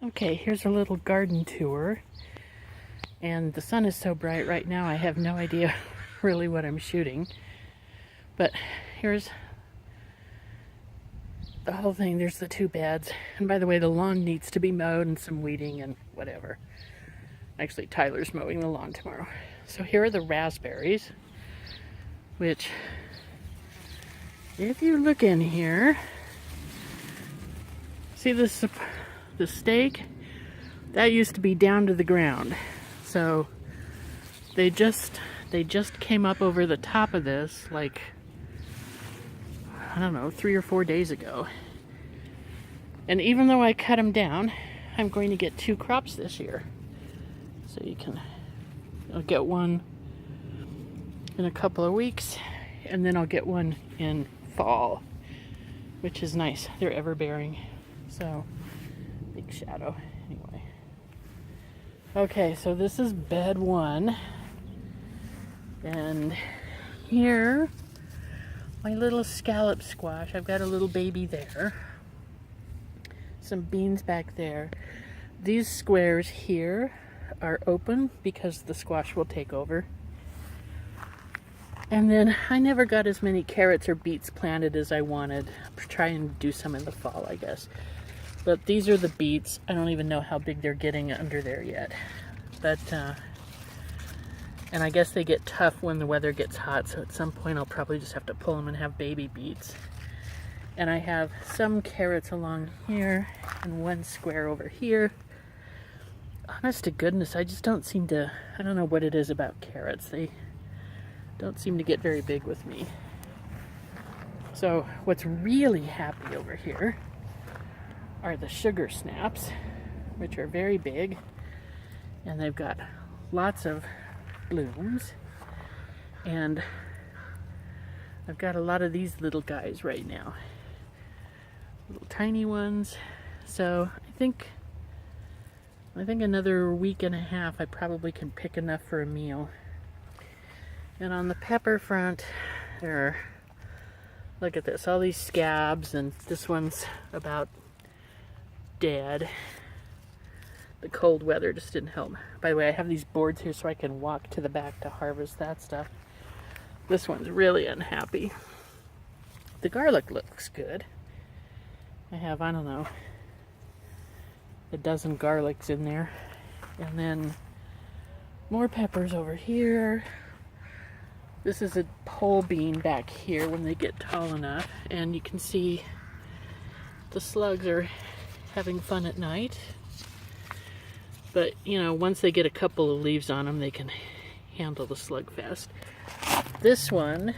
Okay, here's a little garden tour. And the sun is so bright right now, I have no idea really what I'm shooting. But here's the whole thing. There's the 2 beds. And by the way, the lawn needs to be mowed and some weeding and whatever. Actually, Tyler's mowing the lawn tomorrow. So here are the raspberries, which, if you look in here, see this, the stake? That used to be down to the ground. So they just came up over the top of this, like, I don't know, 3 or 4 days ago. And even though I cut them down, I'm going to get 2 crops this year. So I'll get one in a couple of weeks, and then I'll get one in fall, which is nice. They're ever bearing. So, big shadow. Anyway. Okay, so this is bed 1. And here, my little scallop squash. I've got a little baby there. Some beans back there. These squares here are open because the squash will take over. And then I never got as many carrots or beets planted as I wanted. I'll try and do some in the fall, I guess. But these are the beets. I don't even know how big they're getting under there yet. But, and I guess they get tough when the weather gets hot, so at some point I'll probably just have to pull them and have baby beets. And I have some carrots along here and 1 square over here. Honest to goodness, I just don't seem to, I don't know what it is about carrots. They don't seem to get very big with me. So what's really happy over here are the sugar snaps, which are very big, and they've got lots of blooms. And I've got a lot of these little guys right now, little tiny ones. So I think another week and a half I probably can pick enough for a meal. And on the pepper front, look at this, all these scabs, and this one's about dead. The cold weather just didn't help. By the way, I have these boards here so I can walk to the back to harvest that stuff. This one's really unhappy. The garlic looks good. I have, I don't know, a dozen garlics in there. And then more peppers over here. This is a pole bean back here when they get tall enough. And you can see the slugs are having fun at night. But, you know, once they get a couple of leaves on them, they can handle the slug fest. This one,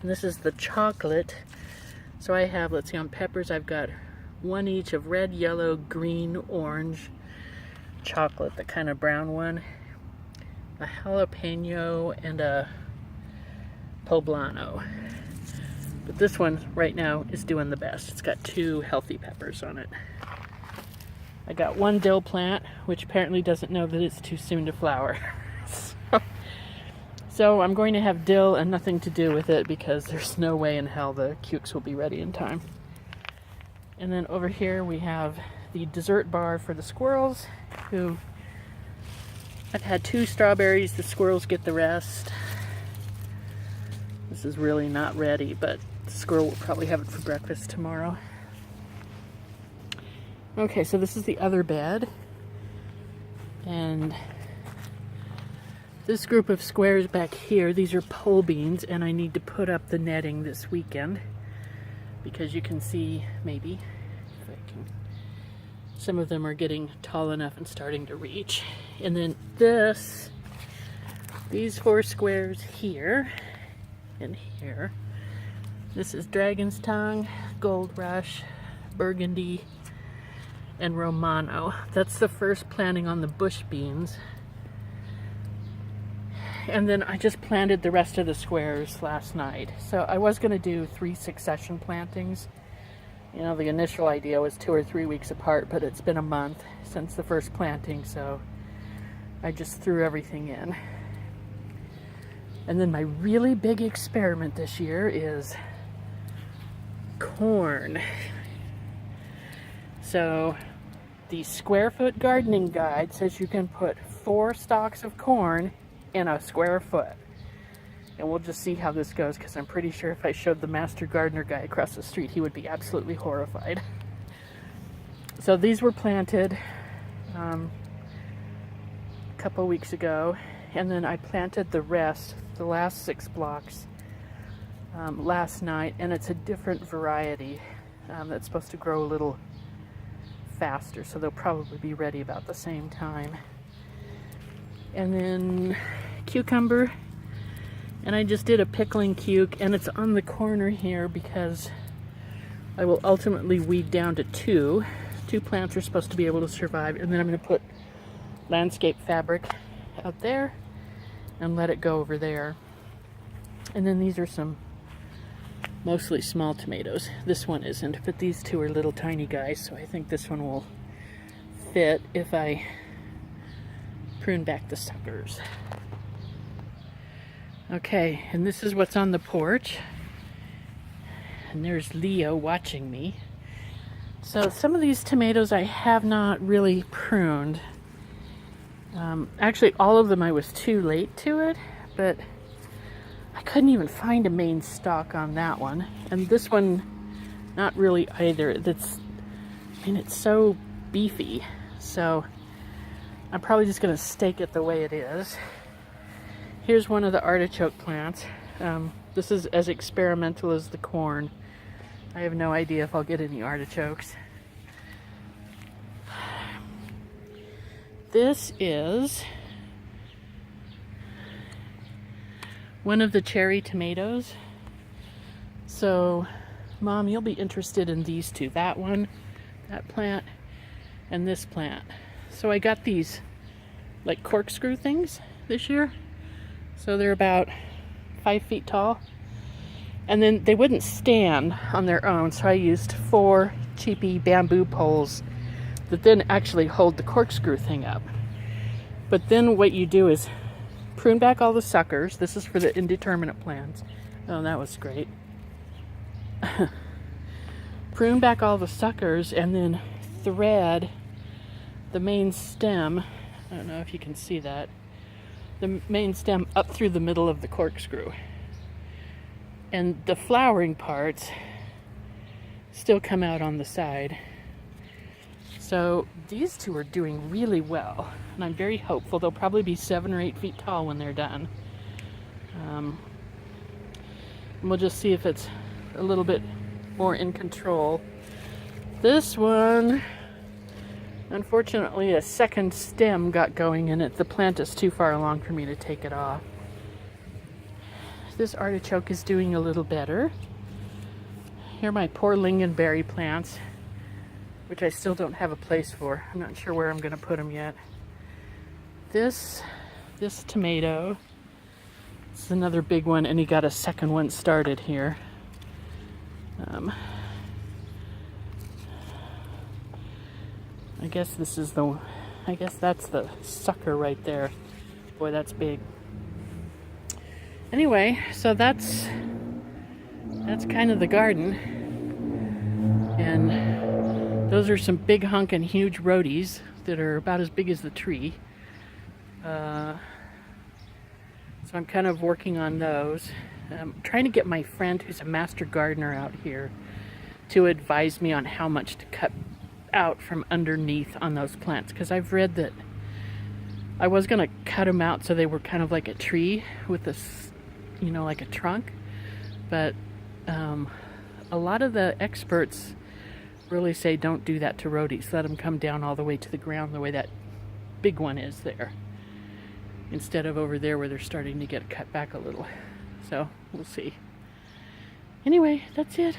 and this is the chocolate. So I have, let's see, on peppers, I've got 1 each of red, yellow, green, orange, chocolate, the kind of brown one, a jalapeno, and a poblano. But this one right now is doing the best. It's got 2 healthy peppers on it. I got 1 dill plant, which apparently doesn't know that it's too soon to flower. So I'm going to have dill and nothing to do with it because there's no way in hell the cukes will be ready in time. And then over here we have the dessert bar for the squirrels, who I've had 2 strawberries. The squirrels get the rest. This is really not ready, but the squirrel will probably have it for breakfast tomorrow. Okay, so this is the other bed. And this group of squares back here, these are pole beans, and I need to put up the netting this weekend because you can see, maybe, if I can, some of them are getting tall enough and starting to reach. And then these 4 squares here and here, this is Dragon's Tongue, Gold Rush, Burgundy, and Romano. That's the first planting on the bush beans. And then I just planted the rest of the squares last night. So I was going to do 3 succession plantings. You know, the initial idea was 2 or 3 weeks apart, but it's been a month since the first planting, so I just threw everything in. And then my really big experiment this year is corn. So the square foot gardening guide says you can put 4 stalks of corn in a square foot. And we'll just see how this goes, because I'm pretty sure if I showed the master gardener guy across the street, he would be absolutely horrified. So these were planted a couple weeks ago, and then I planted the rest, the last 6 blocks, last night, and it's a different variety that's supposed to grow a little faster, so they'll probably be ready about the same time. And then cucumber, and I just did a pickling cuke, and it's on the corner here because I will ultimately weed down to 2. 2 plants are supposed to be able to survive, and then I'm going to put landscape fabric out there and let it go over there. And then these are some mostly small tomatoes. This one isn't, but these 2 are little tiny guys, so I think this one will fit if I prune back the suckers. Okay, and this is what's on the porch. And there's Leo watching me. So some of these tomatoes I have not really pruned. Actually, all of them I was too late to it, but I couldn't even find a main stalk on that one. And this one, not really either. It's so beefy. So I'm probably just going to stake it the way it is. Here's one of the artichoke plants. This is as experimental as the corn. I have no idea if I'll get any artichokes. This is one of the cherry tomatoes. So, Mom, you'll be interested in these 2. That one, that plant, and this plant. So I got these like corkscrew things this year. So they're about 5 feet tall. And then they wouldn't stand on their own, so I used 4 cheapy bamboo poles that then actually hold the corkscrew thing up. But then what you do is prune back all the suckers. This is for the indeterminate plants. Oh, that was great. Prune back all the suckers and then thread the main stem. I don't know if you can see that. The main stem up through the middle of the corkscrew. And the flowering parts still come out on the side. So these 2 are doing really well, and I'm very hopeful. They'll probably be 7 or 8 feet tall when they're done. And we'll just see if it's a little bit more in control. This one, unfortunately, a second stem got going in it. The plant is too far along for me to take it off. This artichoke is doing a little better. Here are my poor lingonberry plants, which I still don't have a place for. I'm not sure where I'm going to put them yet. This tomato, this is another big one, and he got a second one started here. I guess that's the sucker right there. Boy, that's big. Anyway, so that's kind of the garden. And those are some big hunkin' huge rhodies that are about as big as the tree. So I'm kind of working on those. I'm trying to get my friend who's a master gardener out here to advise me on how much to cut out from underneath on those plants, because I've read that I was going to cut them out so they were kind of like a tree with this, like a trunk, but a lot of the experts really say don't do that to rhodies. Let them come down all the way to the ground the way that big one is there, instead of over there where they're starting to get cut back a little. So we'll see. Anyway, that's it.